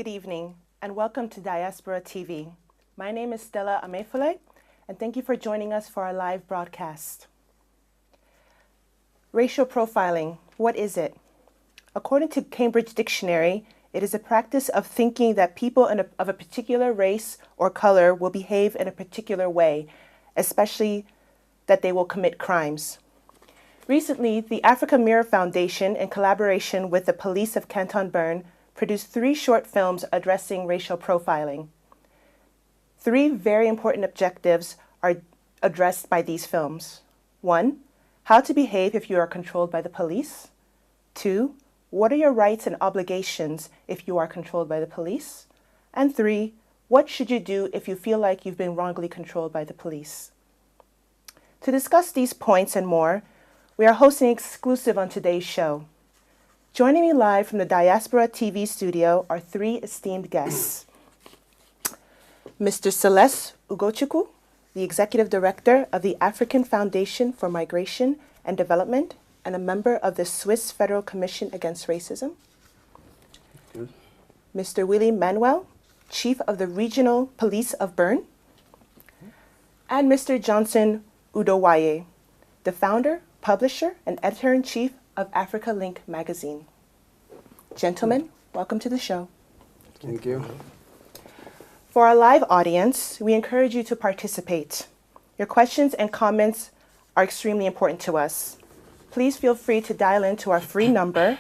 Good evening, and welcome to Diaspora TV. My name is Stella Amefule, and thank you for joining us for our live broadcast. Racial profiling, what is it? According to Cambridge Dictionary, it is a practice of thinking that people of a particular race or color will behave in a particular way, especially that they will commit crimes. Recently, the Africa Mirror Foundation, in collaboration with the police of Canton Bern, produced 3 short films addressing racial profiling. 3 very important objectives are addressed by these films. 1, how to behave if you are controlled by the police. 2, what are your rights and obligations if you are controlled by the police? And 3, what should you do if you feel like you've been wrongly controlled by the police? To discuss these points and more, we are hosting exclusive on today's show. Joining me live from the Diaspora TV studio are 3 esteemed guests. Mr. Celeste Ugochukwu, the Executive Director of the African Foundation for Migration and Development and a member of the Swiss Federal Commission Against Racism. Good. Mr. Willie Manuel, Chief of the Regional Police of Bern. And Mr. Johnson Udowaye, the founder, publisher, and editor-in-chief of Africa Link magazine. Gentlemen, welcome to the show. Thank you. For our live audience, we encourage you to participate. Your questions and comments are extremely important to us. Please feel free to dial into our free number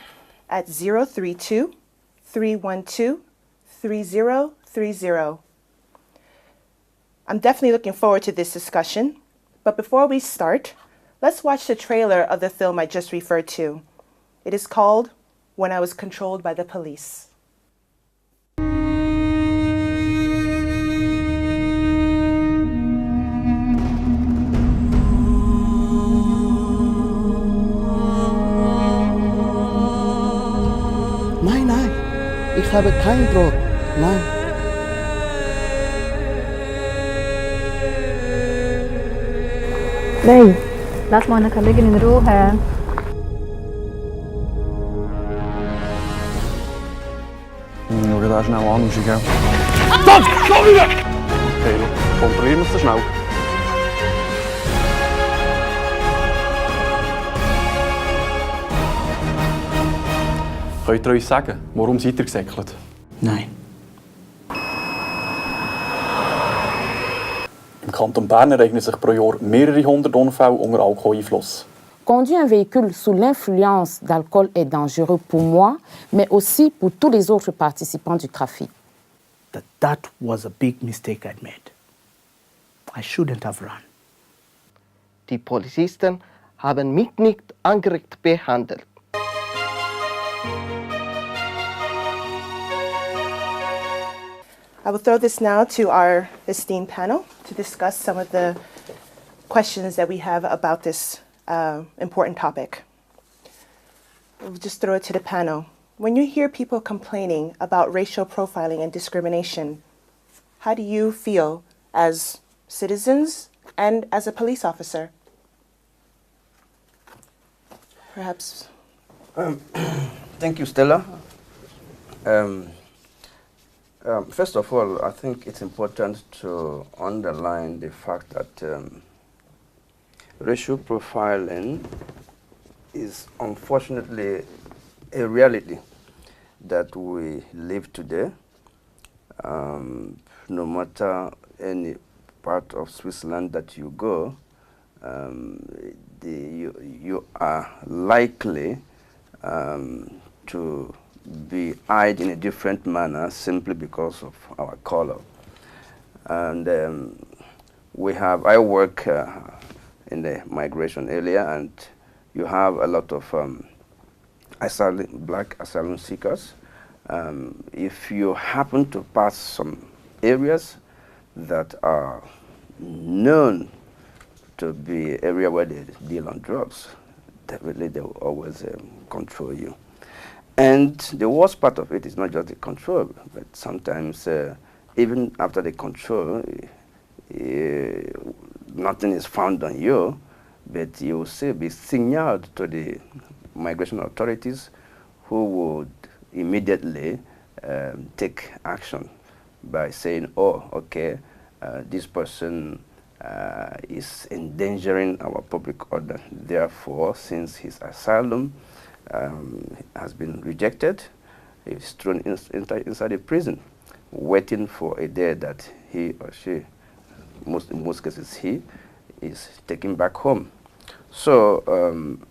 at 032-312-3030. I'm definitely looking forward to this discussion, but before we start, let's watch the trailer of the film I just referred to. It is called When I Was Controlled by the Police. Nein, nein, ich habe kein Brot. Nein. Lei, lass meine Kollegin in Ruhe. Schau dir das schnell an, gell? Stopp! Schon wieder! Okay, kontrollieren wir es schnell. Könnt ihr uns sagen, warum seid ihr gesäckelt? Nein. Im Kanton Bern ereignen sich pro Jahr mehrere hundert Unfälle unter Alkoholeinfluss. Conduire un véhicule sous l'influence d'alcool est dangereux pour moi, mais aussi pour tous les autres participants du trafic. That was a big mistake I'd made. I shouldn't have run. Die Polizisten haben mich nicht angerecht behandelt. I will throw this now to our esteemed panel to discuss some of the questions that we have about this important topic. We'll just throw it to the panel. When you hear people complaining about racial profiling and discrimination, how do you feel as citizens and as a police officer? Perhaps. Thank you, Stella. First of all, I think it's important to underline the fact that racial profiling is unfortunately a reality that we live today. No matter any part of Switzerland that you go, you are likely to be eyed in a different manner simply because of our color. And I work in the migration area, and you have a lot of black asylum seekers. If you happen to pass some areas that are known to be area where they deal on drugs, definitely they will always control you. And the worst part of it is not just the control, but sometimes even after the control, nothing is found on you, but you will still be signaled to the migration authorities, who would immediately take action by saying, oh, okay, this person is endangering our public order. Therefore, since his asylum has been rejected, he's thrown inside a prison, waiting for a day that he or she, in most cases he, is taken back home. So,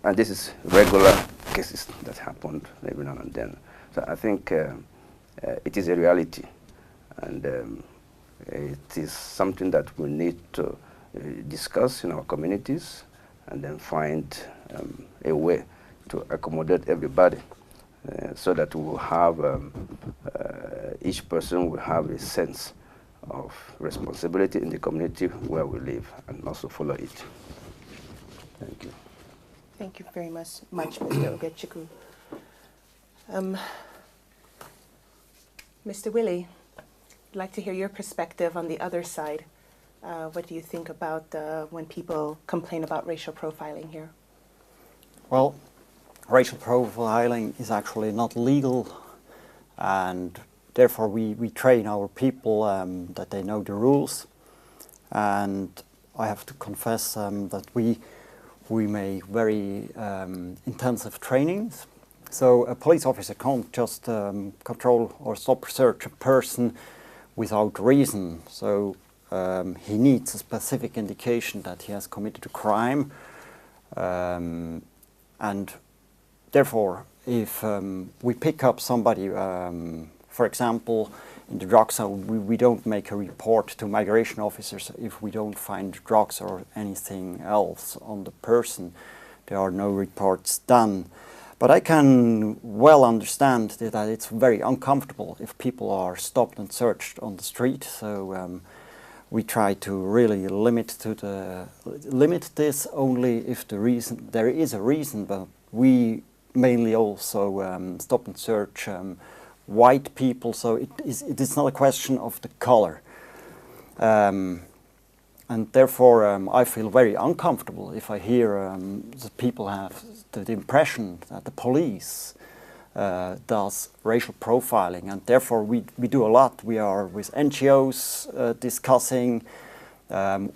and this is regular cases that happen every now and then. So I think it is a reality, and it is something that we need to discuss in our communities and then find a way to accommodate everybody so that we will have, each person will have a sense of responsibility in the community where we live and also follow it. Thank you. Thank you very much, Mr. Ogechukwu. Mr. Willie, I'd like to hear your perspective on the other side. What do you think about when people complain about racial profiling here? Well, racial profiling is actually not legal, and therefore we train our people that they know the rules. And I have to confess that we make very intensive trainings. So a police officer can't just control or stop search a person without reason. So he needs a specific indication that he has committed a crime. And therefore, if we pick up somebody, for example, in the drug zone, we don't make a report to migration officers if we don't find drugs or anything else on the person. There are no reports done. But I can well understand that it's very uncomfortable if people are stopped and searched on the street. So we try to really limit this only if there is a reason. But we mainly also stop and search white people, so it is not a question of the color. And therefore I feel very uncomfortable if I hear that people have the impression that the police does racial profiling, and therefore we do a lot. We are with NGOs discussing,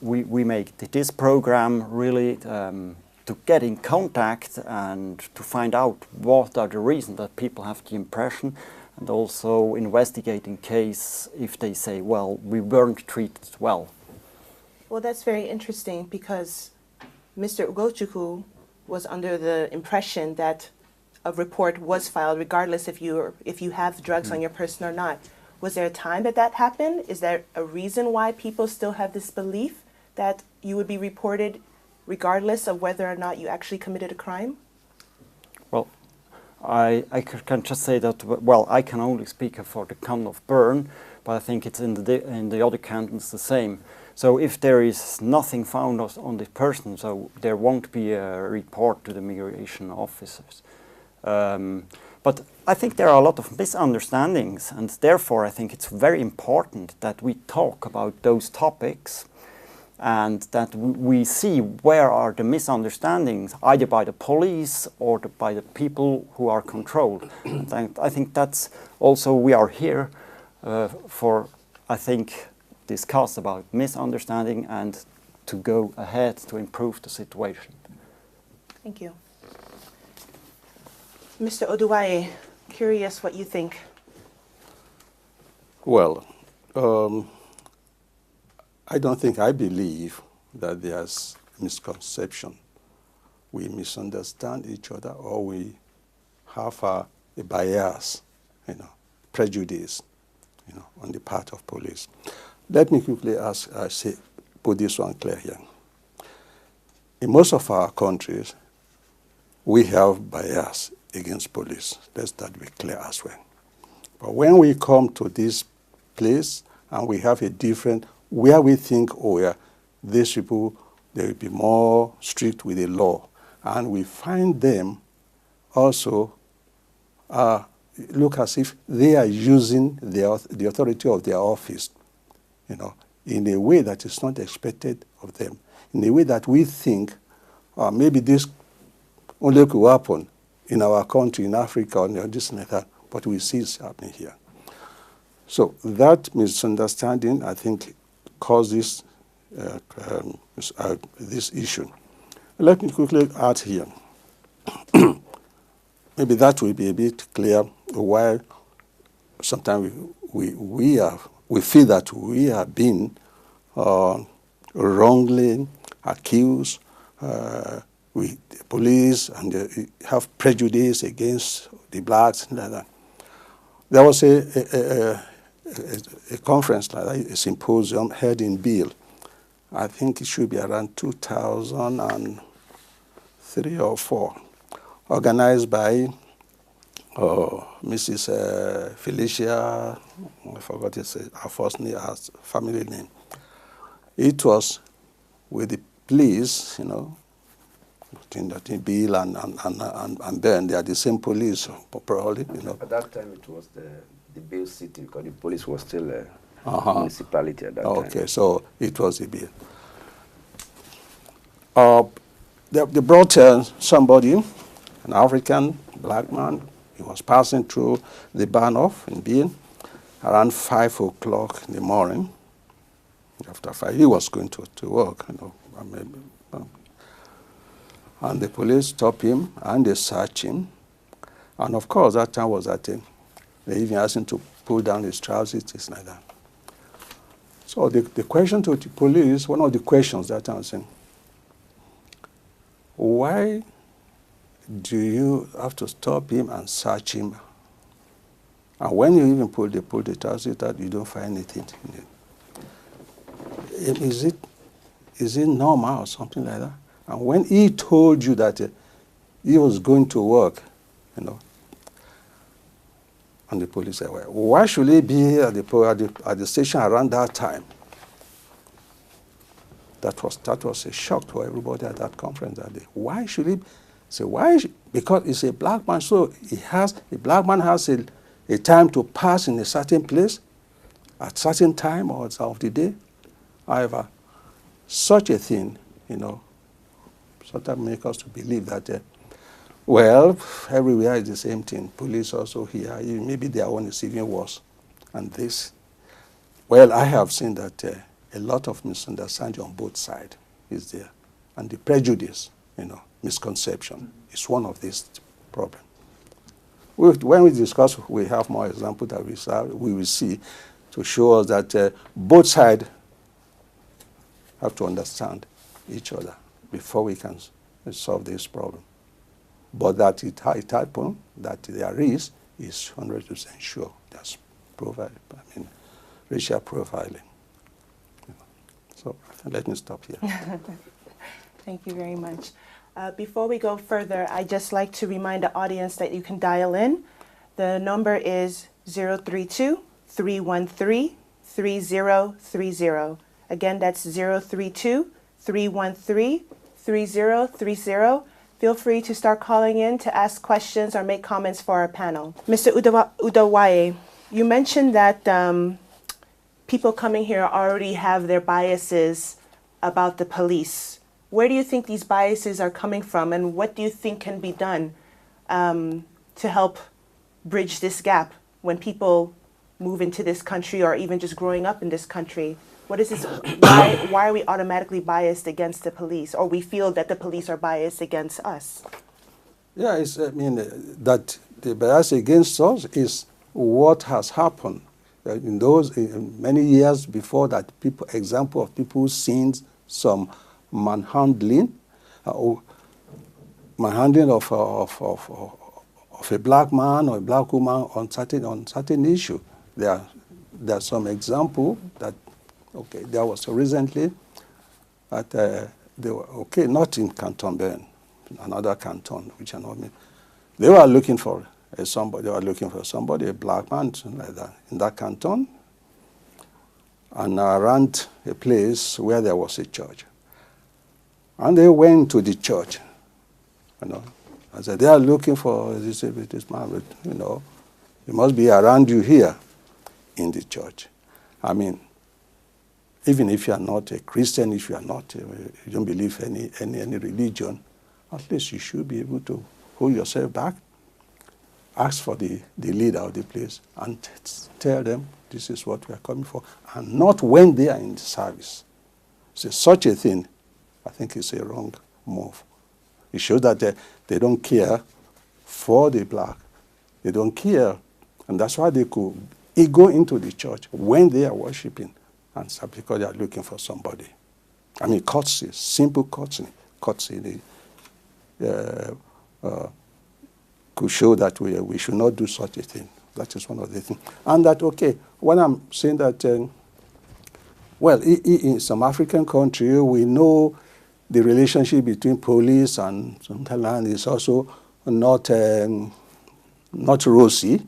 we make this program really to get in contact and to find out what are the reasons that people have the impression, and also investigating case if they say, well, we weren't treated well. Well, that's very interesting because Mr. Ogechukwu was under the impression that a report was filed regardless if you have drugs on your person or not. Was there a time that happened? Is there a reason why people still have this belief that you would be reported regardless of whether or not you actually committed a crime? Well, I can just say that, well, I can only speak for the canton of Bern, but I think it's in the other cantons the same. So if there is nothing found on this person, so there won't be a report to the migration officers. But I think there are a lot of misunderstandings, and therefore I think it's very important that we talk about those topics and that we see where are the misunderstandings, either by the police or by the people who are controlled. And I think that's also, we are here for, I think, discuss about misunderstanding and to go ahead to improve the situation. Thank you. Mr. Oduwaye, curious what you think. Well, I believe that there's misconception. We misunderstand each other, or we have a bias, prejudice, on the part of police. Let me quickly put this one clear here. In most of our countries, we have bias against police. Let that be clear as well. But when we come to this place and we have a different, where we think, these people, they will be more strict with the law, and we find them also look as if they are using the authority of their office, in a way that is not expected of them, in a way that we think maybe this only could happen in our country, in Africa, or this and that, but we see it's happening here. So that misunderstanding, I think, caused this issue. Let me quickly add here. Maybe that will be a bit clear why sometimes we feel that we have been wrongly accused. The police and have prejudice against the blacks and like that. There was a conference, like that, a symposium held in Biel. I think it should be around 2003 or 4, organized by Mrs. Felicia, I forgot her first name, her family name. It was with the police, you know, in Biel and Bern, they are the same police, probably, you know. At that time, it was the Biel city, because the police was still a municipality at that time. Okay, so it was the Biel. They brought somebody, an African black man. He was passing through the Bahnhof in Biel around 5 o'clock in the morning. After 5, he was going to work, you know. And the police stopped him and they searched him. And of course, that time was that they even asked him to pull down his trousers, things like that. So the question to the police, one of the questions that time was saying, why do you have to stop him and search him? And when you even pull the trousers out, you don't find anything in it. Is it normal or something like that? And when he told you that he was going to work, you know, and the police said, well, why should he be at the station around that time? That was a shock to everybody at that conference that day. Why should he? Say why? Because he's a black man, so a black man has a time to pass in a certain place at certain time or of the day. However, such a thing, you know, sometimes makes us to believe that, well, everywhere is the same thing. Police also here, maybe their own is even worse. And this, well, I have seen that a lot of misunderstanding on both sides is there. And the prejudice, you know, misconception is one of these problems. When we discuss, we have more examples that we will see to show us that both sides have to understand each other before we can solve this problem. But that it happened, that there is 100% sure. That's racial profiling. So let me stop here. Thank you very much. Before we go further, I'd just like to remind the audience that you can dial in. The number is 032-313-3030. Again, that's 032-313-3030. Feel free to start calling in to ask questions or make comments for our panel. Mr. Udawaye, you mentioned that people coming here already have their biases about the police. Where do you think these biases are coming from, and what do you think can be done to help bridge this gap when people move into this country or even just growing up in this country? What is this? Why are we automatically biased against the police, or we feel that the police are biased against us? Yeah, that the bias against us is what has happened in many years before that. Example of people seen some manhandling of a black man or a black woman on certain issue. There are some example that. Okay, there was recently that they were not in Canton Bern, another canton, which are not me. They were looking for somebody. They were looking for somebody, a black man, like that, in that canton, and around a place where there was a church. And they went to the church, you know, and said they are looking for this man. You know, he must be around you here, in the church. I mean. Even if you are not a Christian, if you are not, you don't believe any religion, at least you should be able to hold yourself back, ask for the leader of the place, and tell them this is what we are coming for, and not when they are in the service. So such a thing, I think, is a wrong move. It shows that they don't care for the black. They don't care, and that's why they could go into the church when they are worshiping, and so because they are looking for somebody. I mean, courtesy, simple courtesy, could show that we should not do such a thing. That is one of the things. And that, okay, when I'm saying that, well, in some African country, we know the relationship between police and Sunderland is also not rosy.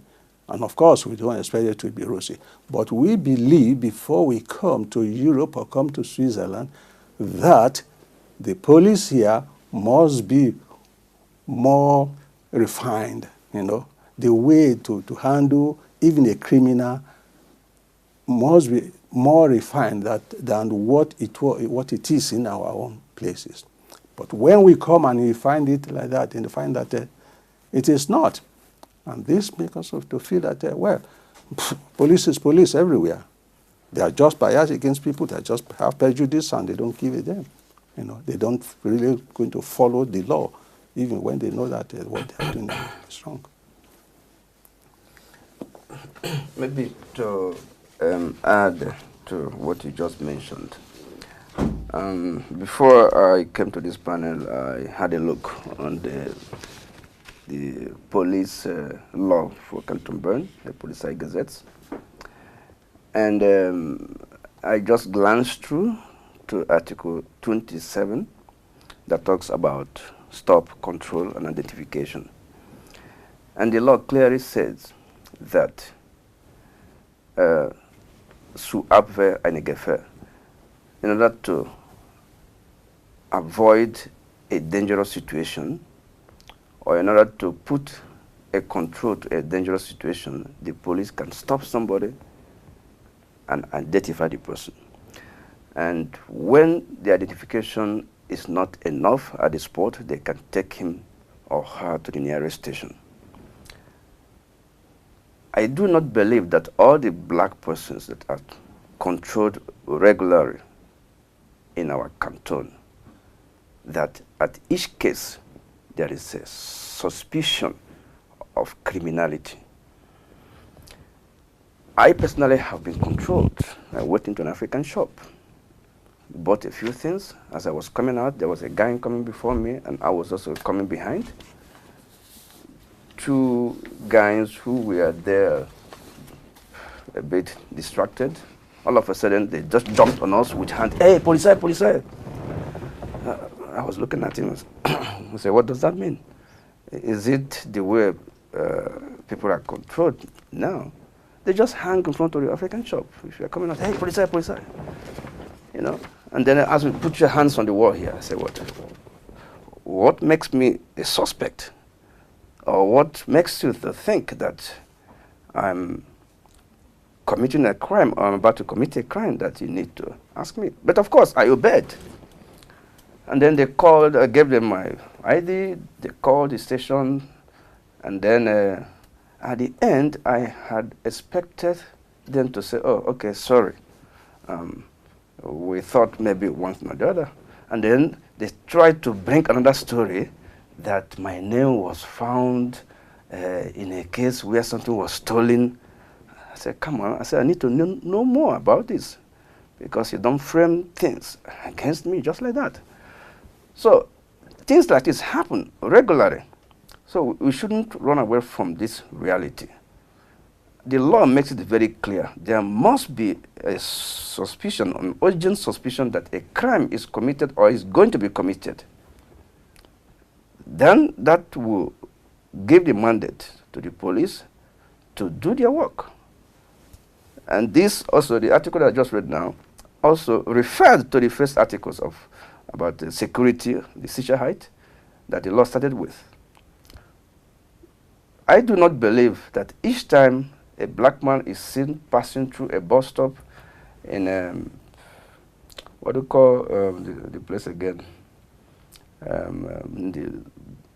And of course, we don't expect it to be rosy. But we believe before we come to Europe or come to Switzerland that the police here must be more refined, you know. The way to handle even a criminal must be more refined than what it is in our own places. But when we come and we find it like that, and we find that it is not, and this makes us to feel that, well, police is police everywhere. They are just biased against people, they just have prejudice and they don't give it them. You know, they don't really going to follow the law, even when they know that what they are doing is wrong. Maybe to add to what you just mentioned. Before I came to this panel, I had a look on the police law for Canton Bern, the Police Gazettes. And I just glanced through to Article 27 that talks about stop, control, and identification. And the law clearly says that sous Abwehr eine Gefahr, in order to avoid a dangerous situation, or in order to put a control to a dangerous situation, the police can stop somebody and identify the person. And when the identification is not enough at the spot, they can take him or her to the nearest station. I do not believe that all the black persons that are controlled regularly in our canton, that at each case there is a suspicion of criminality. I personally have been controlled. I went into an African shop, bought a few things. As I was coming out, there was a guy coming before me, and I was also coming behind. Two guys who were there a bit distracted. All of a sudden, they just jumped on us with hand. Hey, police! Police! I was looking at him. I said, what does that mean? Is it the way people are controlled now? They just hang in front of the African shop. If you're coming out, hey, police! You know? And then as we put your hands on the wall here, I say, what makes me a suspect? Or what makes you to think that I'm committing a crime or I'm about to commit a crime that you need to ask me? But of course, I obeyed. And then they called, I gave them my ID, they called the station, and then at the end, I had expected them to say, oh, okay, sorry. We thought maybe one or the other. And then they tried to bring another story that my name was found in a case where something was stolen. I said, come on. I said, I need to know more about this, because you don't frame things against me just like that. So things like this happen regularly. So we shouldn't run away from this reality. The law makes it very clear. There must be a suspicion, an urgent suspicion that a crime is committed or is going to be committed. Then that will give the mandate to the police to do their work. And this also, the article that I just read now, also referred to the first articles about the security, the Sicherheit, that the law started with. I do not believe that each time a black man is seen passing through a bus stop in, what do you call the place again? The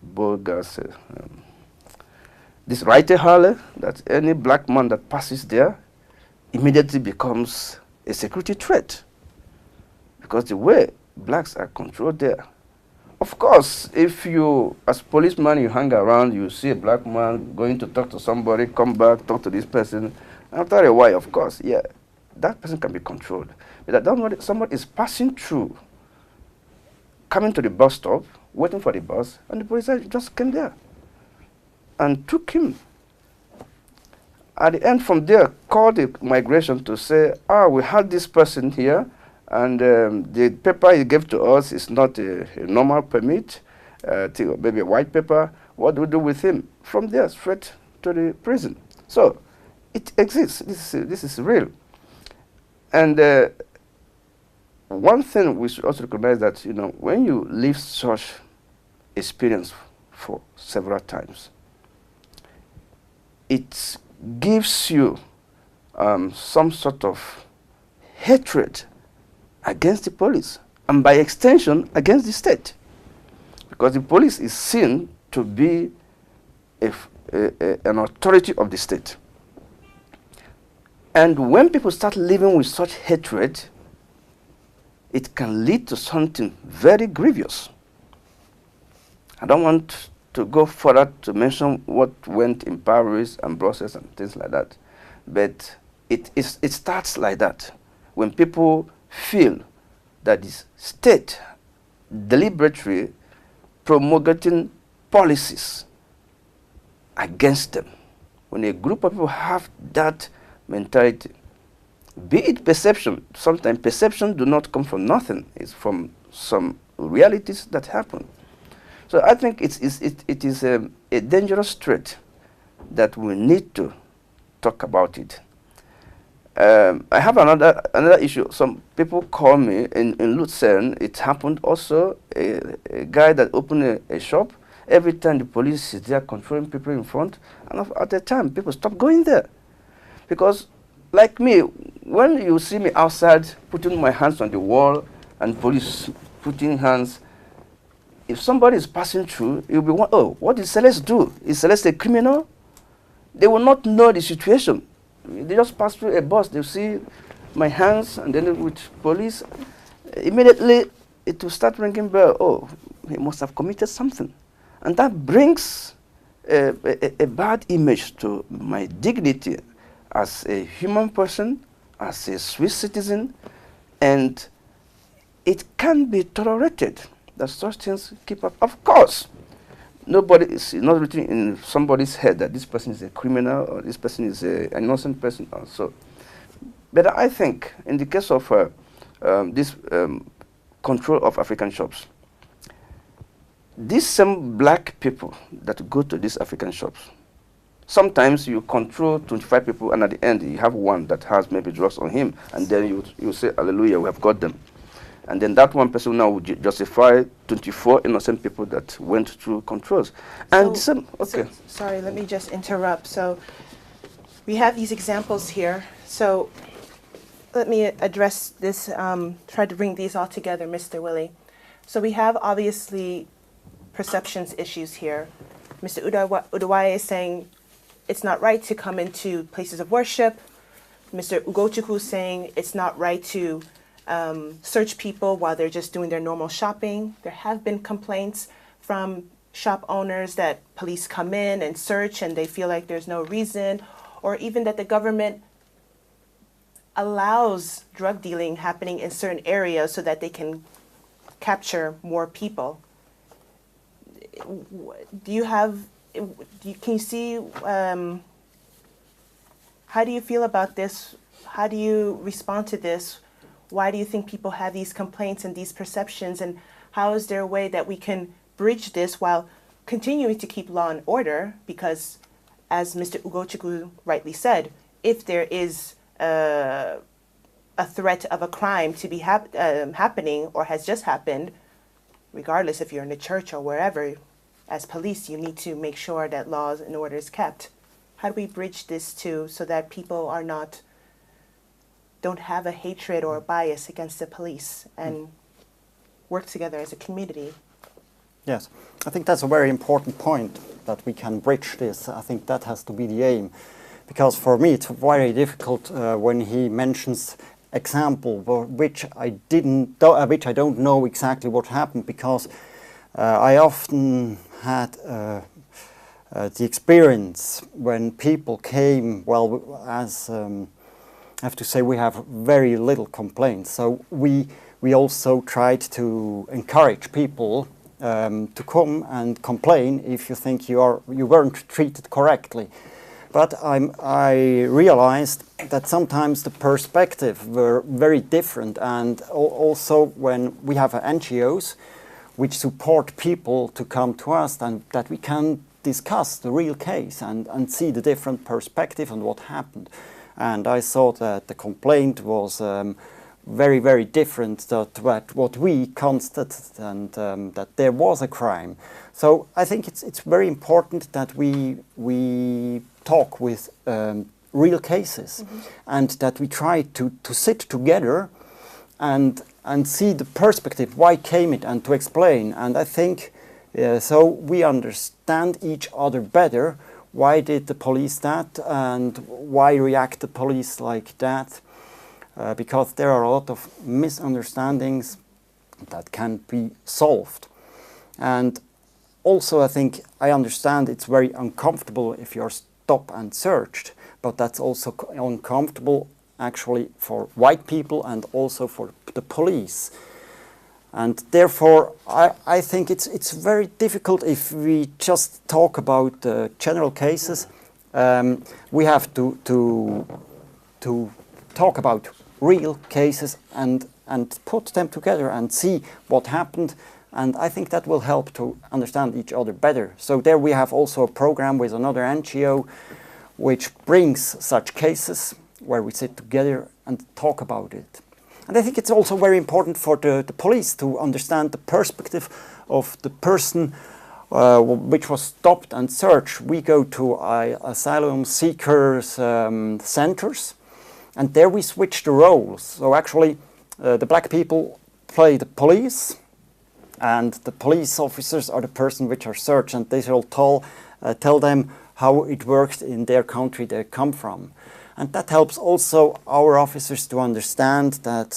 Bulgars, this Reiterhalle, that any black man that passes there immediately becomes a security threat because the way blacks are controlled there. Of course, if you, as policeman, you hang around, you see a black man going to talk to somebody, come back, talk to this person, after a while, of course, yeah, that person can be controlled. But that somebody is passing through, coming to the bus stop, waiting for the bus, and the police just came there and took him. At the end, from there, called the migration to say, we had this person here, and the paper he gave to us is not a normal permit, maybe a white paper. What do we do with him? From there, straight to the prison. So it exists. This is real. And one thing we should also recognize that, when you live such experience for several times, it gives you some sort of hatred against the police, and by extension, against the state. Because the police is seen to be an authority of the state. And when people start living with such hatred, it can lead to something very grievous. I don't want to go further to mention what went in Paris and Brussels and things like that, but it starts like that. When people feel that the state deliberately promulgating policies against them, when a group of people have that mentality, be it perception, sometimes perception do not come from nothing, it's from some realities that happen. So I think it is a dangerous threat that we need to talk about it. I have another issue. Some people call me in Lucerne. It happened also. A guy that opened a shop. Every time the police is there controlling people in front, and at the time people stop going there, because like me, when you see me outside putting my hands on the wall and police putting hands, if somebody is passing through, you'll be what did Celeste do? Is Celeste a criminal? They will not know the situation. They just pass through a bus, they see my hands, and then with police, immediately it will start ringing bell. He must have committed something. And that brings a bad image to my dignity as a human person, as a Swiss citizen, and it can be tolerated that such things keep up. Of course, nobody is not written in somebody's head that this person is a criminal or this person is an innocent person also. But I think in the case of this control of African shops, these same black people that go to these African shops, sometimes you control 25 people and at the end you have one that has maybe drugs on him, and then you say, hallelujah, we have got them. And then that one person now would justify 24 innocent people that went through controls. And sorry, let me just interrupt. So we have these examples here. So let me address this, try to bring these all together, Mr. Willie. So we have obviously perceptions issues here. Mr. Udawaye is saying it's not right to come into places of worship. Mr. Ugochukwu is saying it's not right to search people while they're just doing their normal shopping. There have been complaints from shop owners that police come in and search and they feel like there's no reason, or even that the government allows drug dealing happening in certain areas so that they can capture more people. Can you see, how do you feel about this? How do you respond to this? Why do you think people have these complaints and these perceptions, and how is there a way that we can bridge this while continuing to keep law and order? Because as Mr. Ugochukwu rightly said, if there is a threat of a crime to be happening or has just happened, regardless if you're in a church or wherever, as police, you need to make sure that laws and order is kept. How do we bridge this so that people don't have a hatred or a bias against the police and work together as a community? Yes, I think that's a very important point, that we can bridge this. I think that has to be the aim. because for me it's very difficult when he mentions example which I don't know exactly what happened, because I often had the experience when people came, well, as I have to say, we have very little complaints, so we also tried to encourage people to come and complain if you think you weren't treated correctly. But I realized that sometimes the perspective were very different, and also when we have NGOs which support people to come to us, and that we can discuss the real case and see the different perspective on what happened. And I saw that the complaint was very, very different to what we constated, and that there was a crime. So I think it's very important that we talk with real cases, and that we try to sit together and see the perspective, why came it, and to explain. And I think so we understand each other better. Why did the police that, and why react the police like that? Because there are a lot of misunderstandings that can be solved. And also I think I understand it's very uncomfortable if you're stopped and searched, but that's also uncomfortable actually for white people and also for the police. And therefore I think it's very difficult if we just talk about general cases. We have to talk about real cases and put them together and see what happened, and I think that will help to understand each other better. So there we have also a program with another NGO which brings such cases where we sit together and talk about it. And I think it's also very important for the police to understand the perspective of the person which was stopped and searched. We go to asylum seekers centers, and there we switch the roles. So actually the black people play the police, and the police officers are the person which are searched, and they shall tell them how it works in their country they come from. And that helps also our officers to understand that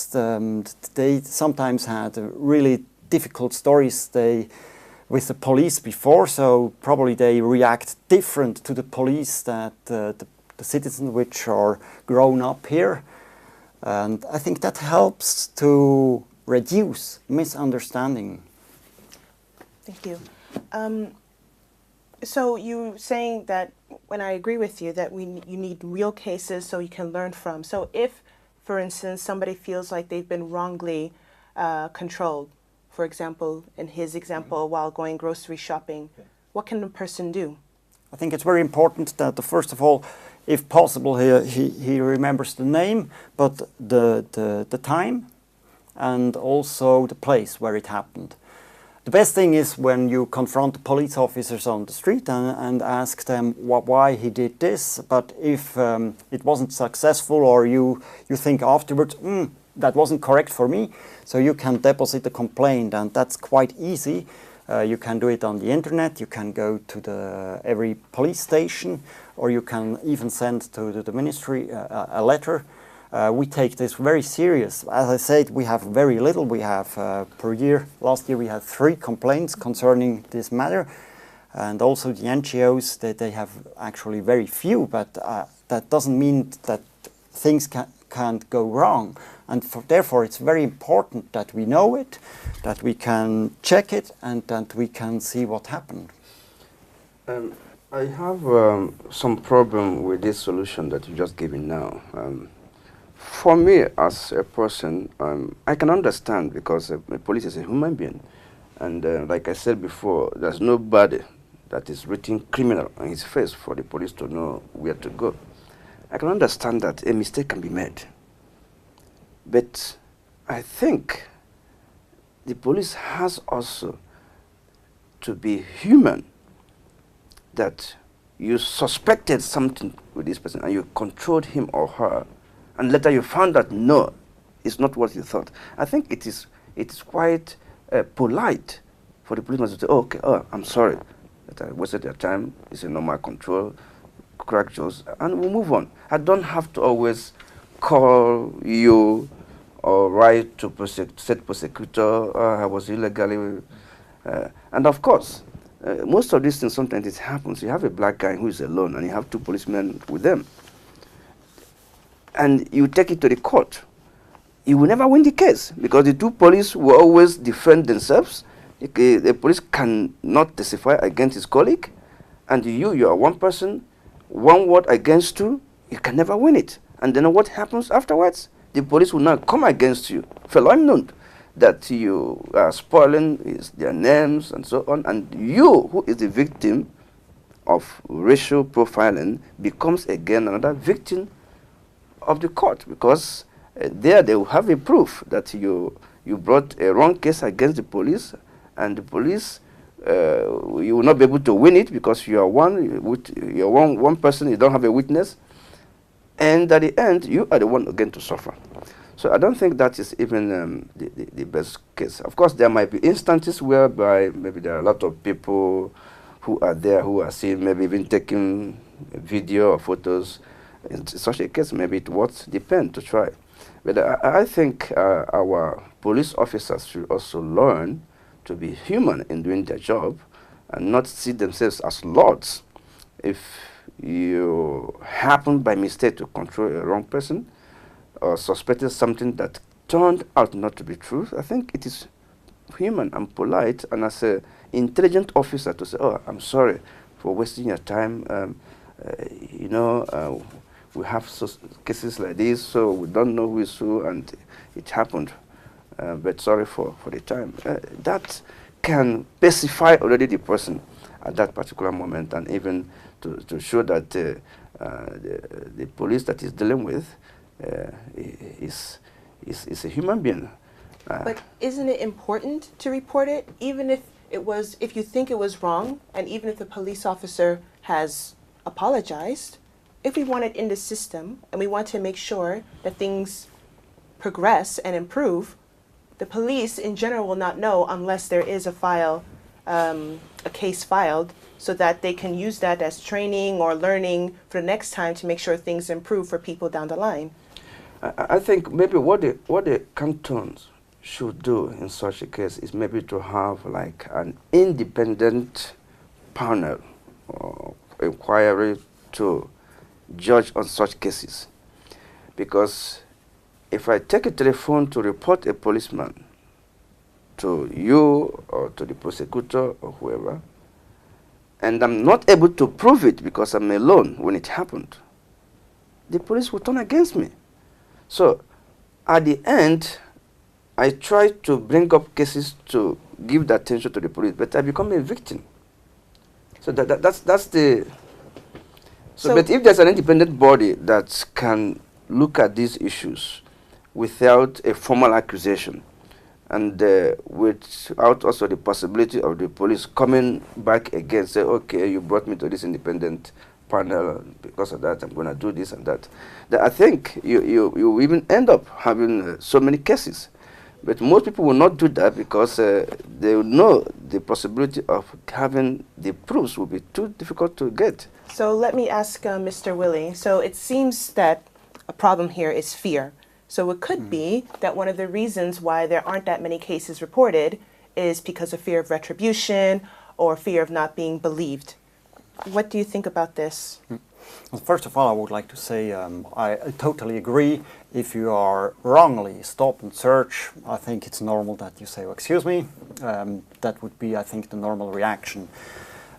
they sometimes had really difficult stories with the police before, so probably they react different to the police that the citizens which are grown up here. And I think that helps to reduce misunderstanding. Thank you. So you're saying that, when I agree with you, that you need real cases so you can learn from. So if, for instance, somebody feels like they've been wrongly controlled, for example, in his example, while going grocery shopping, what can the person do? I think it's very important that, first of all, if possible, he remembers the name, but the time and also the place where it happened. The best thing is when you confront the police officers on the street and ask them why he did this, but if it wasn't successful, or you think afterwards, that wasn't correct for me, so you can deposit a complaint, and that's quite easy. You can do it on the internet, you can go to every police station, or you can even send to the ministry a letter. We take this very serious. As I said, we have very little. We have per year. Last year we had 3 complaints concerning this matter, and also the NGOs they have actually very few. But that doesn't mean that things can't go wrong. And therefore, it's very important that we know it, that we can check it, and that we can see what happened. I have some problem with this solution that you just given now. For me, as a person, I can understand, because the police is a human being. And like I said before, there's nobody that is written criminal on his face for the police to know where to go. I can understand that a mistake can be made. But I think the police has also to be human, that you suspected something with this person and you controlled him or her, and later you found that no, it's not what you thought. I think it is quite polite for the policeman to say, oh, okay, I'm sorry that I wasted your time. It's a normal control. crack jokes, and we move on. I don't have to always call you or write to said prosecutor, I was illegally. And of course, most of these things, sometimes it happens. You have a black guy who is alone, and you have 2 policemen with them. And you take it to the court. You will never win the case, because the 2 police will always defend themselves. The police cannot testify against his colleague. And you are 1 person, 1 word against 2, you can never win it. And then what happens afterwards? The police will now come against you, fellow unknown, that you are spoiling their names and so on. And you, who is the victim of racial profiling, becomes again another victim of the court, because there they will have a proof that you brought a wrong case against the police, and the police, you will not be able to win it because you are one person, you don't have a witness, and at the end, you are the one again to suffer. So I don't think that is even the best case. Of course, there might be instances whereby maybe there are a lot of people who are there, who are seen, maybe even taking video or photos. In such a case, maybe it would depend to try. But I think our police officers should also learn to be human in doing their job and not see themselves as lords. If you happen by mistake to control a wrong person or suspected something that turned out not to be true, I think it is human and polite, and as an intelligent officer, to say, oh, I'm sorry for wasting your time. We have cases like this, so we don't know who is who, and it happened. But sorry for the time. That can pacify already the person at that particular moment, and even to show that the police that is dealing with is a human being. But isn't it important to report it, even if you think it was wrong, and even if the police officer has apologized? If we want it in the system and we want to make sure that things progress and improve, the police in general will not know unless there is a case filed, so that they can use that as training or learning for the next time to make sure things improve for people down the line. I think maybe what the cantons should do in such a case is maybe to have like an independent panel or inquiry to judge on such cases. Because if I take a telephone to report a policeman to you or to the prosecutor or whoever, and I'm not able to prove it because I'm alone when it happened, the police will turn against me. So at the end, I try to bring up cases to give the attention to the police, but I become a victim. So that's the... So, but if there's an independent body that can look at these issues without a formal accusation, and without also the possibility of the police coming back again, say, okay, you brought me to this independent panel, because of that I'm going to do this and that, I think you even end up having so many cases. But most people will not do that because they know the possibility of having the proofs will be too difficult to get. So let me ask Mr. Willie. So it seems that a problem here is fear. So it could be that one of the reasons why there aren't that many cases reported is because of fear of retribution or fear of not being believed. What do you think about this? Well, first of all, I would like to say I totally agree. If you are wrongly stopped and searched, I think it's normal that you say, oh, excuse me. That would be, I think, the normal reaction.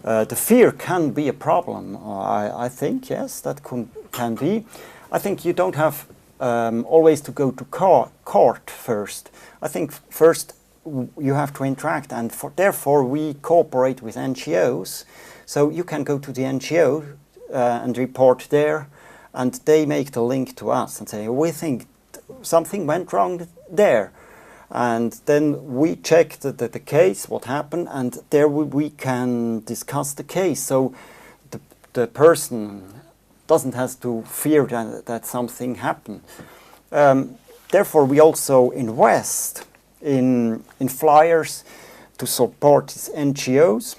The fear can be a problem. I think, yes, that can be. I think you don't have always to go to court first. I think first you have to interact, and therefore we cooperate with NGOs. So you can go to the NGO and report there, and they make the link to us and say, we think something went wrong there. And then we check the case, what happened, and there we can discuss the case. So the person doesn't have to fear that something happened. Therefore, we also invest in flyers to support these NGOs,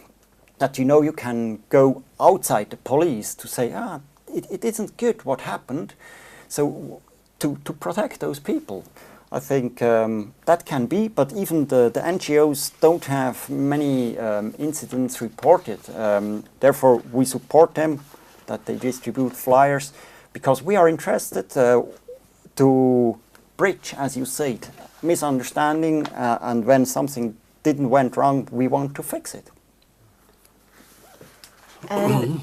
that you can go outside the police to say, it isn't good what happened. So to protect those people, I think that can be, but even the NGOs don't have many incidents reported. Therefore, we support them, that they distribute flyers, because we are interested to bridge, as you said, misunderstanding, and when something didn't went wrong, we want to fix it. And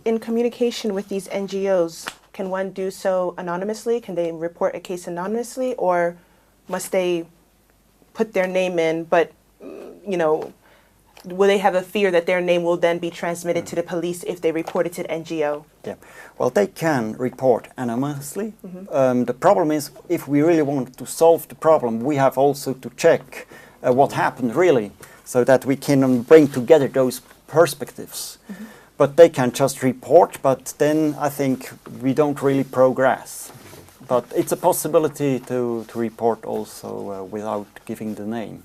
in communication with these NGOs, can one do so anonymously? Can they report a case anonymously, or must they put their name in, but, you know, will they have a fear that their name will then be transmitted to the police if they report it to the NGO? Yeah, well, they can report anonymously. The problem is, if we really want to solve the problem, we have also to check what happened really, so that we can bring together those perspectives. But they can just report, but then I think we don't really progress. But it's a possibility to report also without giving the name.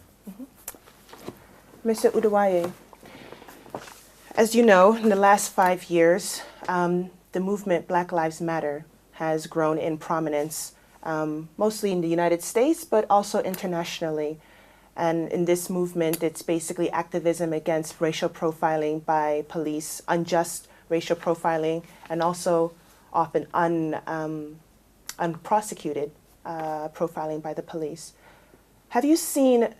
Mr. Uduwaye, as you know, in the last 5 years, the movement Black Lives Matter has grown in prominence, mostly in the United States, but also internationally. And in this movement, it's basically activism against racial profiling by police, unjust racial profiling, and also often unprosecuted profiling by the police. Have you seen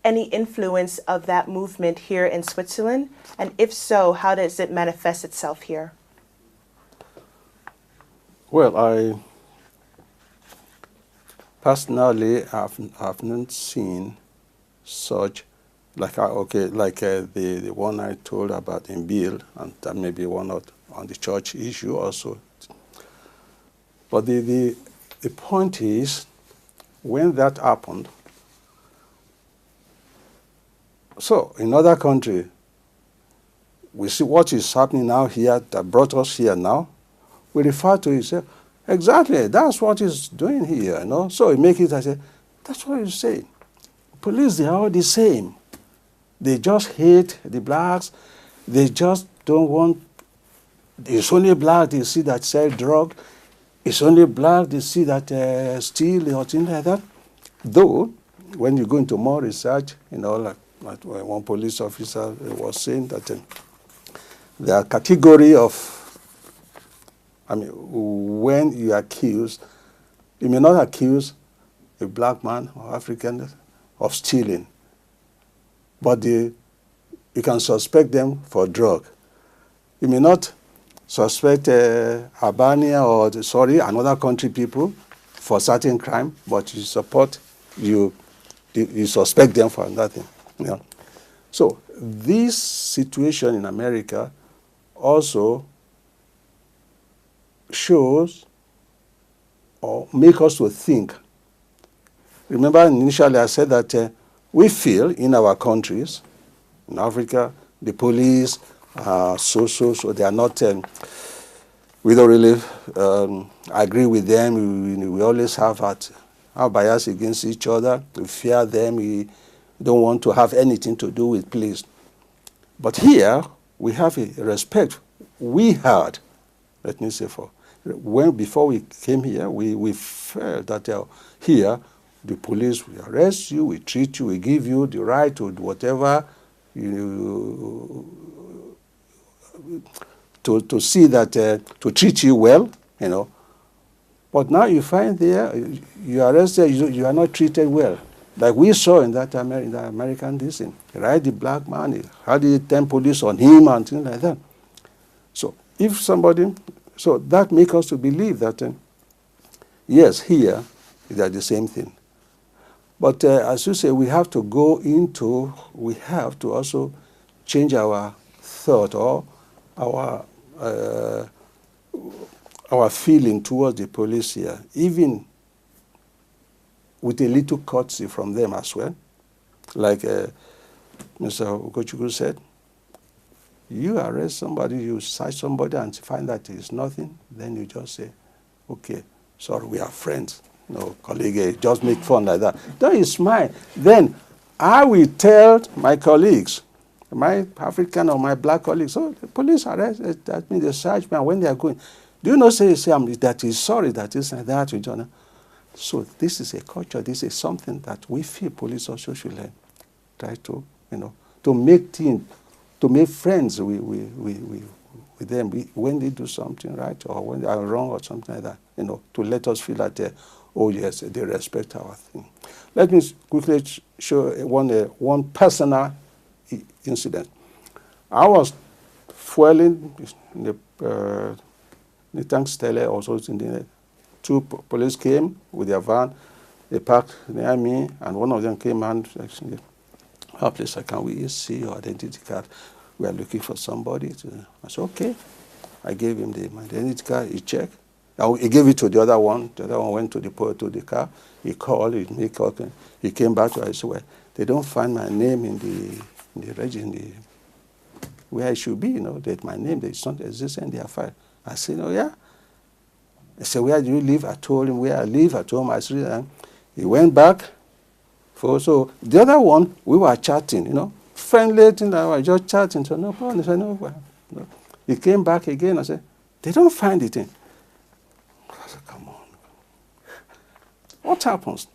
any influence of that movement here in Switzerland? And if so, how does it manifest itself here? Well, I personally have not seen such, like the one I told about in Bill, and that may be one on the church issue also. But the point is, when that happened, so in other country, we see what is happening now here that brought us here now. We refer to it, say, exactly, that's what he's doing here, you know. So we make it, I say, that's what you say. Police, they are all the same. They just hate the blacks. They just don't want, it's only black they see that sell drug. It's only black they see that steal or things like that. Though, when you go into more research, you know, like one police officer was saying that there are category of, I mean, when you accuse, you may not accuse a black man or African of stealing, but you can suspect them for drug. You may not suspect Albania or, another country people for certain crime, but you suspect them for nothing. You know? So this situation in America also shows or make us to think. Remember, initially I said that we feel in our countries, in Africa, the police, so they are not, we don't really agree with them. We always have our bias against each other. We fear them. We don't want to have anything to do with police. But here, we have a respect. We had, let me say, before we came here, we felt that here, the police will arrest you, we treat you, we give you the right to do whatever, to see that, to treat you well, you know. But now you find there, you are arrested, you are not treated well. Like we saw in that the American thing, right? The black man, he had the 10 police on him and things like that. So if somebody, so that makes us to believe that, yes, here, they are the same thing. But as you say, we have to also change our thought or our feeling towards the police here, even with a little courtesy from them as well. Like Mr. Ugochukwu said, you arrest somebody, you cite somebody and find that it's nothing, then you just say, okay, sorry, we are friends. No, colleague, just make fun like that. Then you smile. Then I will tell my colleagues, my African or my black colleagues, so the police arrest, that means they search me, and when they are going, Do you know, say that he's sorry that this and that, you know? So this is a culture, this is something that we feel police also should learn. Try to, you know, to make team, to make friends with them when they do something right or when they are wrong or something like that, you know, to let us feel that, oh yes, they respect our thing. Let me quickly show one personal incident. I was fueling in the tank stele, also in the two police came with their van. They parked near me, and one of them came and actually, oh, please, can we see your identity card? We are looking for somebody. I said, okay. I gave him my identity card. He checked. He gave it to the other one. The other one went to the car. He called. He came back to us. I said, well, they don't find my name in the register, where I should be. You know, that my name does not exist in their file. I said, oh yeah. I said, where do you live? I told him where I live. I told him I said, he went back. So the other one, we were chatting, you know, friendly thing. I was just chatting. So no problem. I said, no. He came back again. I said, they don't find it. I said, come on. What happens?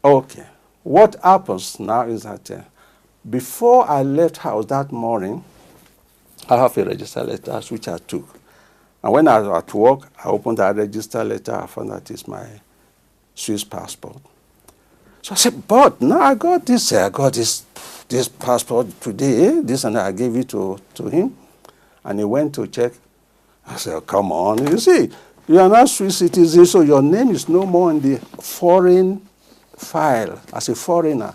Okay. What happens now is that before I left house that morning, I have a register letter which I took. And when I was at work, I opened that register letter. I found that it's my Swiss passport. So I said, but now I got this passport today, this, and I gave it to him. And he went to check. I said, oh, come on, you see, you are not Swiss citizen, so your name is no more in the foreign file as a foreigner.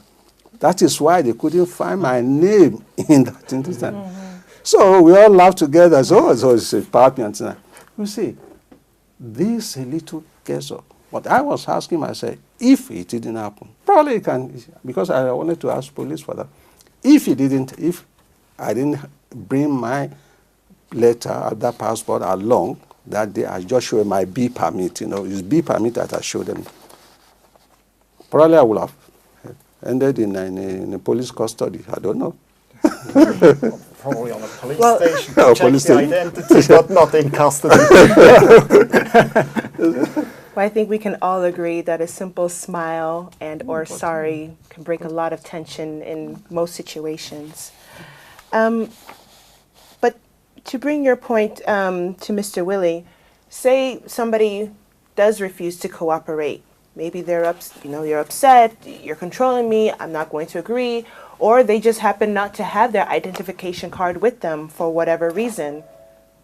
That is why they couldn't find my name in that. Mm-hmm. So we all laughed together. So it's a party. And you see, this a little case of. But I was asking myself, if it didn't happen, probably it can, because I wanted to ask police for that. If I didn't bring my letter, that passport along that day, I just showed my B permit, you know, it's B permit that I showed them. Probably I would have ended in a police custody. I don't know. Probably on a police Well, station to check the identity, but not in custody. Well, I think we can all agree that a simple smile and or sorry can break a lot of tension in most situations. But to bring your point to Mr. Willie, say somebody does refuse to cooperate. Maybe you're upset, you're controlling me, I'm not going to agree, or they just happen not to have their identification card with them for whatever reason.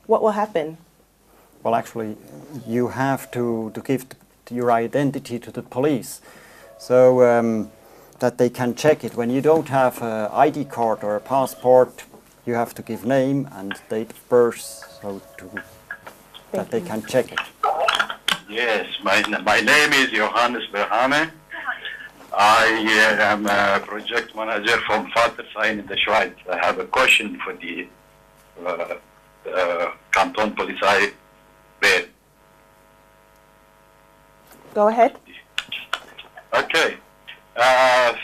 What will happen? Well, actually, you have to give your identity to the police, so that they can check it. When you don't have an ID card or a passport, you have to give name and date of birth, so that they can check it. Yes, my name is Johannes Berhane. I am a project manager from Vaterstein in the Schweiz. I have a question for the Canton Polizei Bern. Go ahead. Okay.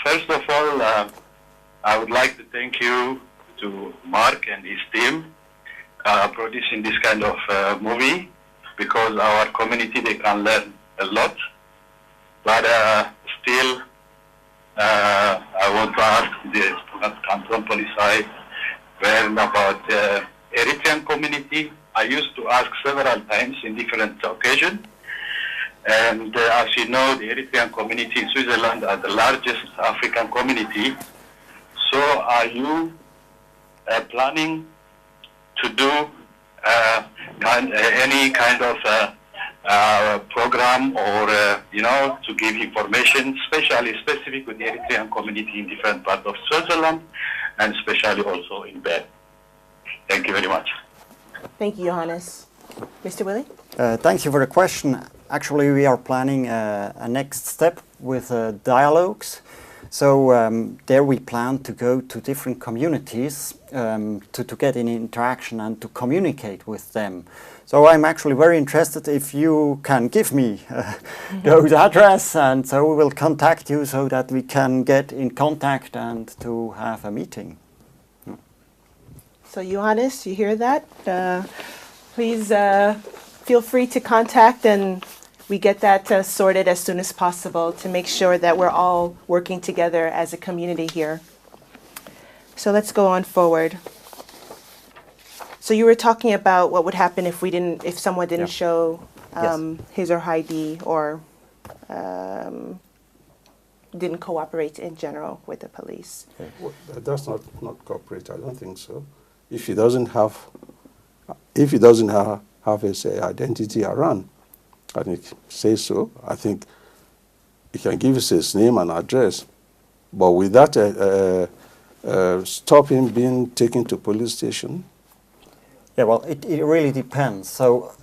First of all, I would like to thank you to Mark and his team producing this kind of movie, because our community, they can learn a lot. But still, I want to ask the Canton Polizei Bern about the Eritrean community. I used to ask several times in different occasions. And as you know, the Eritrean community in Switzerland are the largest African community. So are you planning to do any kind of program or, to give information, especially specific with the Eritrean community in different parts of Switzerland, and especially also in Bern? Thank you very much. Thank you, Johannes. Mr. Willie? Thank you for the question. Actually, we are planning a next step with dialogues. So there we plan to go to different communities to get in interaction and to communicate with them. So I'm actually very interested if you can give me those address, and so we will contact you so that we can get in contact and to have a meeting. So Johannes, you hear that? Please feel free to contact, and we get that sorted as soon as possible to make sure that we're all working together as a community here. So let's go on forward. So you were talking about what would happen if someone didn't show his or her ID, or didn't cooperate in general with the police. Well, that's not cooperate. I don't think so. If he doesn't have his identity around, I think say so. I think he can give us his name and address, but with that, stop him being taken to police station. Yeah, well, it really depends. So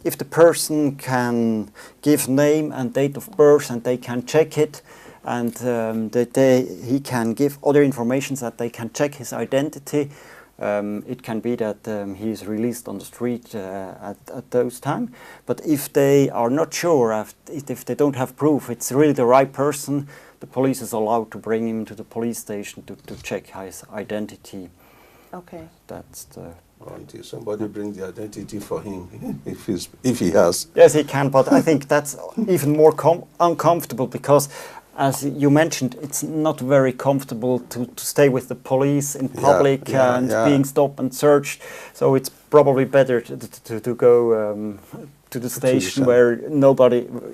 if the person can give name and date of birth and they can check it, and he can give other information that they can check his identity, it can be that he is released on the street at those times. But if they are not sure, if they don't have proof, it's really the right person, the police is allowed to bring him to the police station to check his identity. Okay. That's the... Until somebody brings the identity for him, if he has. Yes, he can, but I think that's even more uncomfortable because, as you mentioned, it's not very comfortable to stay with the police in public being stopped and searched. So it's probably better to go to the station where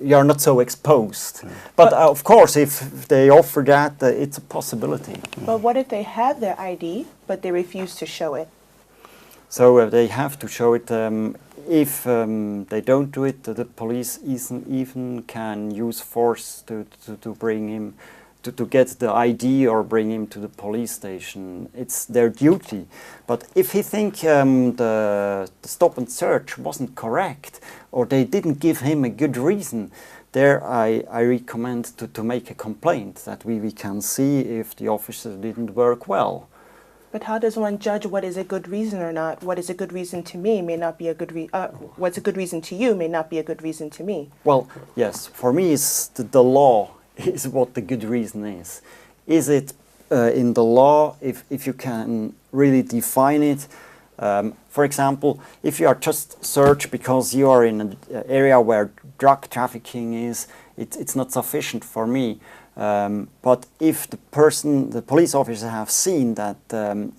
you're not so exposed. But of course, if they offer that, it's a possibility. But what if they have their ID, but they refuse to show it? So they have to show it. If they don't do it, the police even can use force to bring him, to get the ID or bring him to the police station. It's their duty. But if you think the stop and search wasn't correct, or they didn't give him a good reason, there I recommend to make a complaint, that we can see if the officer didn't work well. But how does one judge what is a good reason or not? What is a good reason to me may not be a good what's a good reason to you may not be a good reason to me. Well, yes, for me, it's the law is what the good reason is. Is it in the law, if you can really define it? For example, if you are just searched because you are in an area where drug trafficking is, it's not sufficient for me. But if the police officer have seen that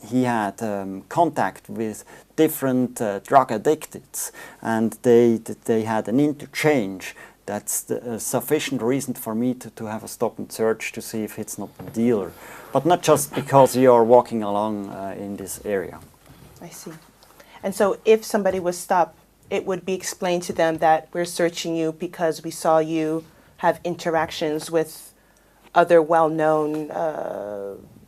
he had contact with different drug addicts and they had an interchange, that's a sufficient reason for me to have a stop and search to see if it's not the dealer. But not just because you are walking along in this area. I see. And so if somebody was stopped, it would be explained to them that we're searching you because we saw you have interactions with other well-known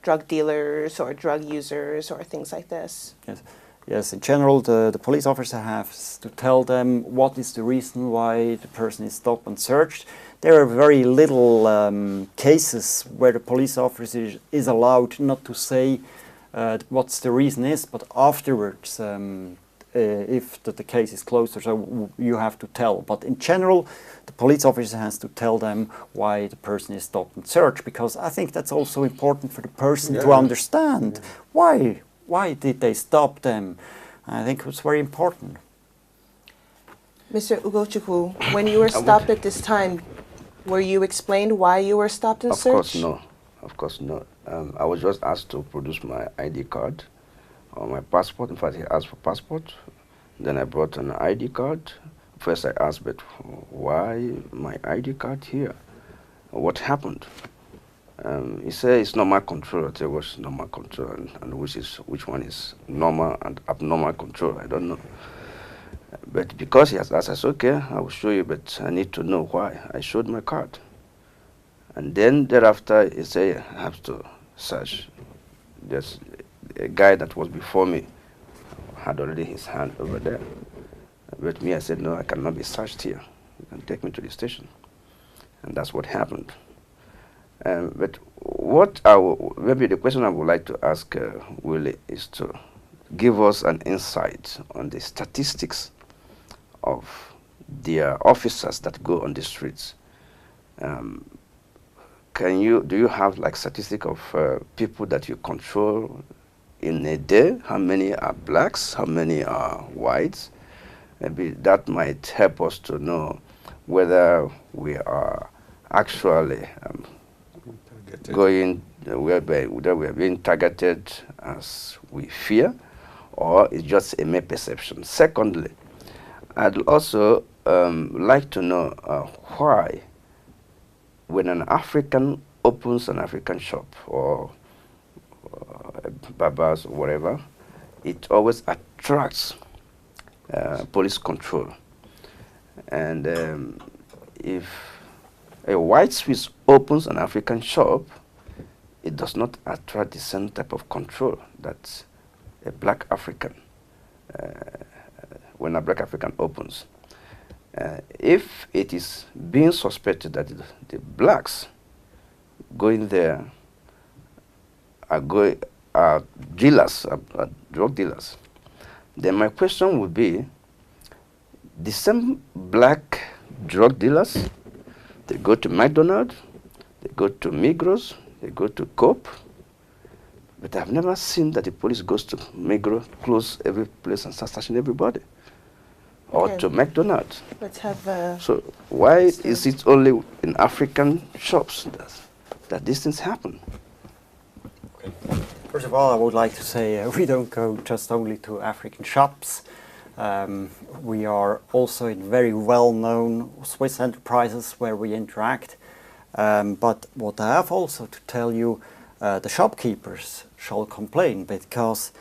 drug dealers or drug users or things like this. Yes, yes. In general, the police officer has to tell them what is the reason why the person is stopped and searched. There are very little cases where the police officer is allowed not to say what the reason is, but afterwards, if the case is closed, so you have to tell. But in general, the police officer has to tell them why the person is stopped and searched, because I think that's also important for the person to understand why did they stop them. I think it's very important. Mr. Ugochukwu, when you were stopped at this time, were you explained why you were stopped and searched? Of course not. I was just asked to produce my ID card or my passport. In fact, he asked for passport. Then I brought an ID card. First I asked, but why my ID card here? What happened? He said it's normal control. I said, what's normal control, and which one is normal and abnormal control? I don't know. But because he has asked, I said, okay, I will show you, but I need to know why. I showed my card. And then thereafter, he said, I have to search. There's a guy that was before me had already his hand over there. But me, I said, no, I cannot be searched here. You can take me to the station. And that's what happened. But maybe the question I would like to ask Willie is to give us an insight on the statistics of the officers that go on the streets. Do you have like statistic of people that you control in a day? How many are blacks? How many are whites? Maybe that might help us to know whether we are actually going whether we are being targeted as we fear, or it's just a mere perception. Secondly, I'd also like to know why, when an African opens an African shop or barbers or whatever, it always attracts police control. And if a white Swiss opens an African shop, it does not attract the same type of control that a black African, when a black African opens. If it is being suspected that the blacks going there are dealers, are drug dealers, then my question would be, the same black drug dealers, they go to McDonald's, they go to Migros, they go to Coop, but I've never seen that the police goes to Migros, close every place and start searching everybody. Or to McDonald's. Let's have so why is it only in African shops that these things happen? Okay. First of all, I would like to say we don't go just only to African shops. We are also in very well-known Swiss enterprises where we interact. But what I have also to tell you, the shopkeepers shall complain, because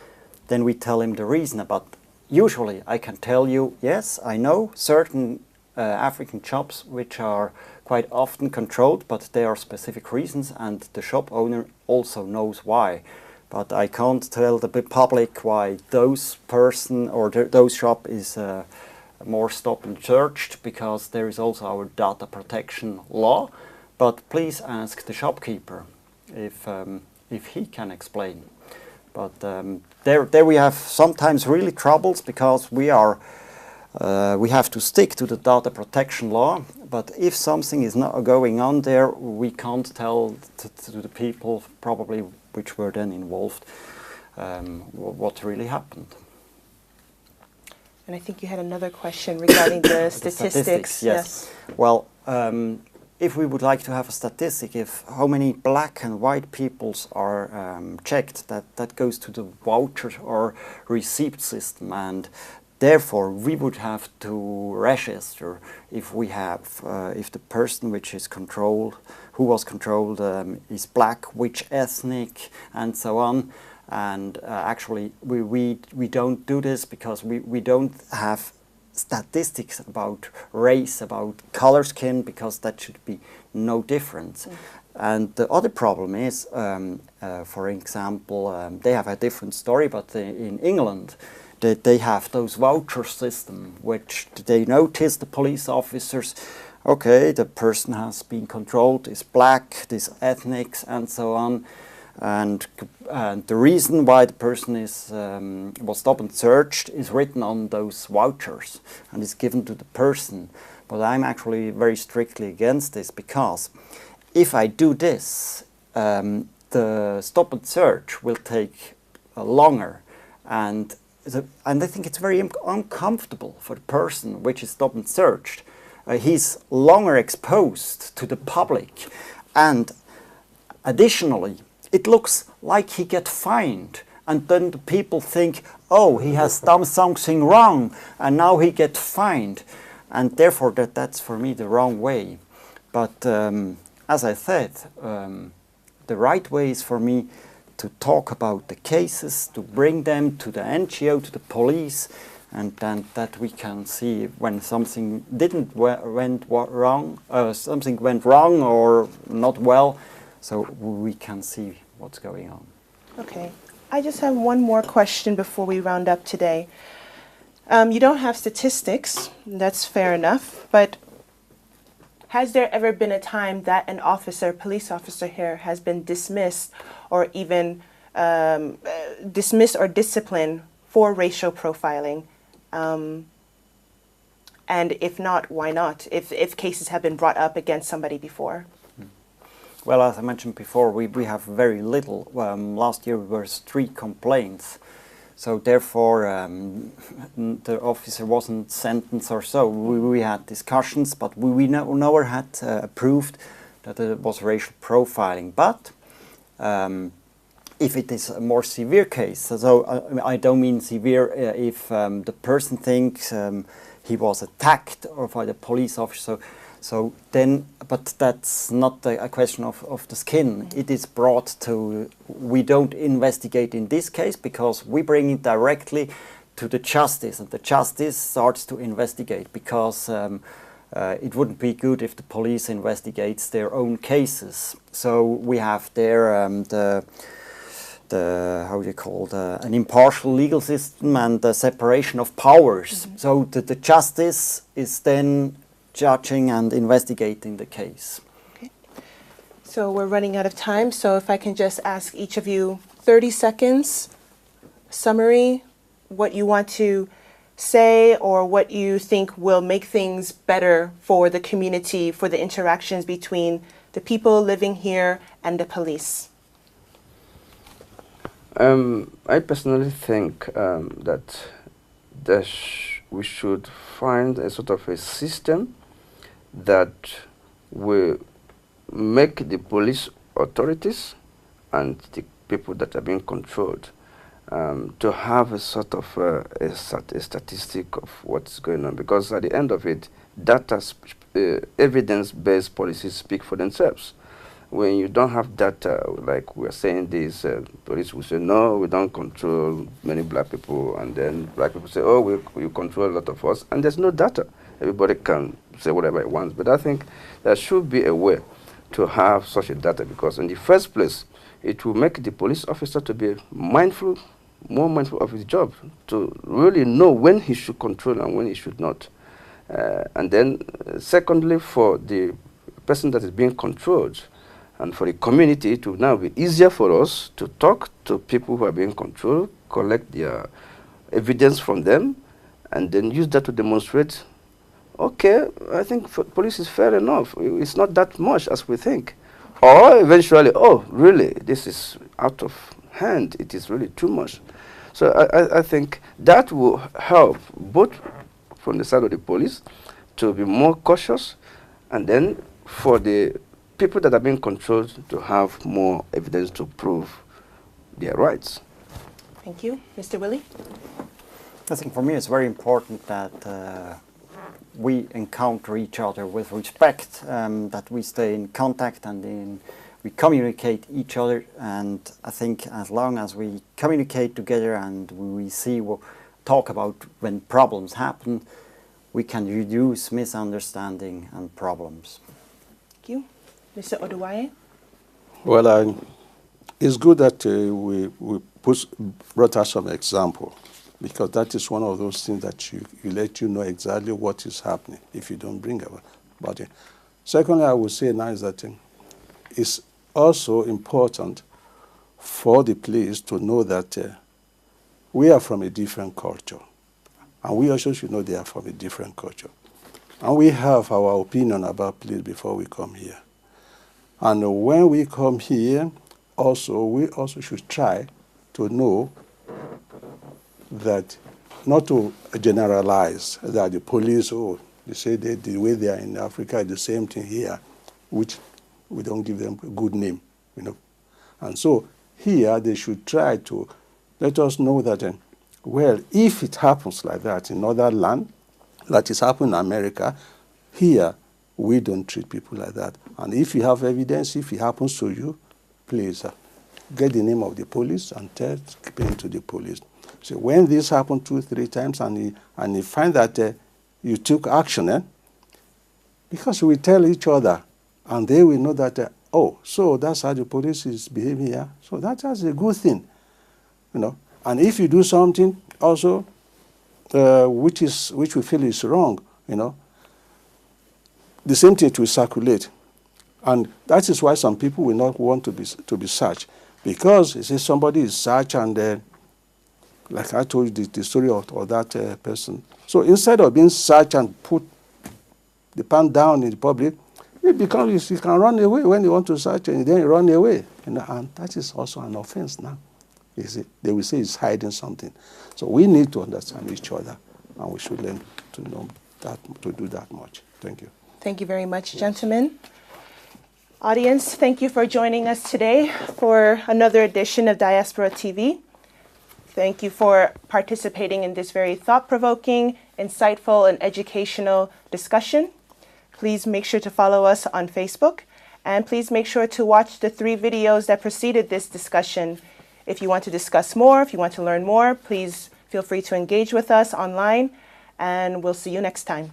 then we tell him the reason about. Usually I can tell you, yes, I know certain African shops which are quite often controlled, but there are specific reasons, and the shop owner also knows why. But I can't tell the public why those person or those shop is more stopped and searched, because there is also our data protection law. But please ask the shopkeeper if he can explain. But there we have sometimes really troubles, because we have to stick to the data protection law. But if something is not going on there, we can't tell to the people probably which were then involved what really happened. And I think you had another question regarding the statistics. Yes. Well, if we would like to have a statistic, if how many black and white peoples are checked, that goes to the voucher or receipt system, and therefore we would have to register if we have if the person which is controlled, who was controlled, is black, which ethnic, and so on. And actually we don't do this because we don't have statistics about race, about color skin, because that should be no difference. And the other problem is, for example, they have a different story, but in England they have those voucher system, which they notice, the police officers, okay, the person has been controlled, is black, this ethnics, and so on. And the reason why the person was stopped and searched is written on those vouchers and is given to the person. But I'm actually very strictly against this, because if I do this, the stop and search will take longer, and I think it's very uncomfortable for the person which is stopped and searched. He's longer exposed to the public, and additionally, it looks like he gets fined, and then the people think, oh, he has done something wrong, and now he gets fined, and therefore that's for me the wrong way. But as I said, the right way is for me to talk about the cases, to bring them to the NGO, to the police, and then that we can see when something went wrong or not well, so we can see what's going on. Okay. I just have one more question before we round up today. You don't have statistics, that's fair enough, but has there ever been a time that an officer, police officer here, has been dismissed or even dismissed or disciplined for racial profiling? And if not, why not? If cases have been brought up against somebody before? Well, as I mentioned before, we have very little. Last year there were 3 complaints. So therefore, the officer wasn't sentenced or so. We had discussions, but we never had proved that it was racial profiling. But if it is a more severe case, so I don't mean severe if the person thinks he was attacked or by the police officer. So then, but that's not a question of the skin. It is brought to, we don't investigate in this case because we bring it directly to the justice, and the justice starts to investigate because it wouldn't be good if the police investigates their own cases. So we have there how do you call an impartial legal system and the separation of powers. So the justice is then judging and investigating the case. Okay. So we're running out of time, so if I can just ask each of you 30 seconds, summary, what you want to say or what you think will make things better for the community, for the interactions between the people living here and the police. I personally think that we should find a sort of a system that will make the police authorities and the people that are being controlled to have a sort of a statistic of what's going on, because at the end of it, data, evidence-based policies speak for themselves. When you don't have data, like we're saying this, police will say, no, we don't control many black people, and then black people say, oh, you control a lot of us, and there's no data. Everybody can say whatever it wants, but I think there should be a way to have such a data, because in the first place, it will make the police officer to be mindful, more mindful of his job, to really know when he should control and when he should not. And then, secondly, for the person that is being controlled, and for the community, it will now be easier for us to talk to people who are being controlled, collect their evidence from them, and then use that to demonstrate, okay, I think police is fair enough. It's not that much as we think. Or eventually, oh, really, this is out of hand. It is really too much. So I think that will help both from the side of the police to be more cautious, and then for the people that are being controlled to have more evidence to prove their rights. Thank you. Mr. Willie? I think for me it's very important that we encounter each other with respect, that we stay in contact and we communicate each other. And I think as long as we communicate together and we talk about when problems happen, we can reduce misunderstanding and problems. Thank you. Mr. Oduwaye? Well, it's good that we brought us some example, because that is one of those things that you let you know exactly what is happening if you don't bring about it. Secondly, I would say now is that it's also important for the police to know that we are from a different culture, and we also should know they are from a different culture. And we have our opinion about police before we come here. And when we come here, we also should try to know that, not to generalize that the police, they say that the way they are in Africa is the same thing here, which we don't give them a good name, you know. And so here they should try to let us know that, well, if it happens like that in other land, like it's happened in America, here we don't treat people like that. And if you have evidence, if it happens to you, please get the name of the police and explain to the police. So when this happened 2-3 times and you find that you took action, because we tell each other, and they will know that, oh, so that's how the police is behaving here. So that's a good thing, you know. And if you do something also which we feel is wrong, you know, the same thing will circulate. And that is why some people will not want to be searched. Because you see somebody is searched and like I told you the story of that person. So instead of being searched and put the pan down in the public, it becomes, you can run away when you want to search and then you run away. You know, and that is also an offense now. They will say he's hiding something. So we need to understand each other, and we should learn to know that, to do that much. Thank you. Thank you very much, gentlemen. Audience, thank you for joining us today for another edition of Diaspora TV. Thank you for participating in this very thought-provoking, insightful, and educational discussion. Please make sure to follow us on Facebook, and please make sure to watch the 3 videos that preceded this discussion. If you want to discuss more, if you want to learn more, please feel free to engage with us online, and we'll see you next time.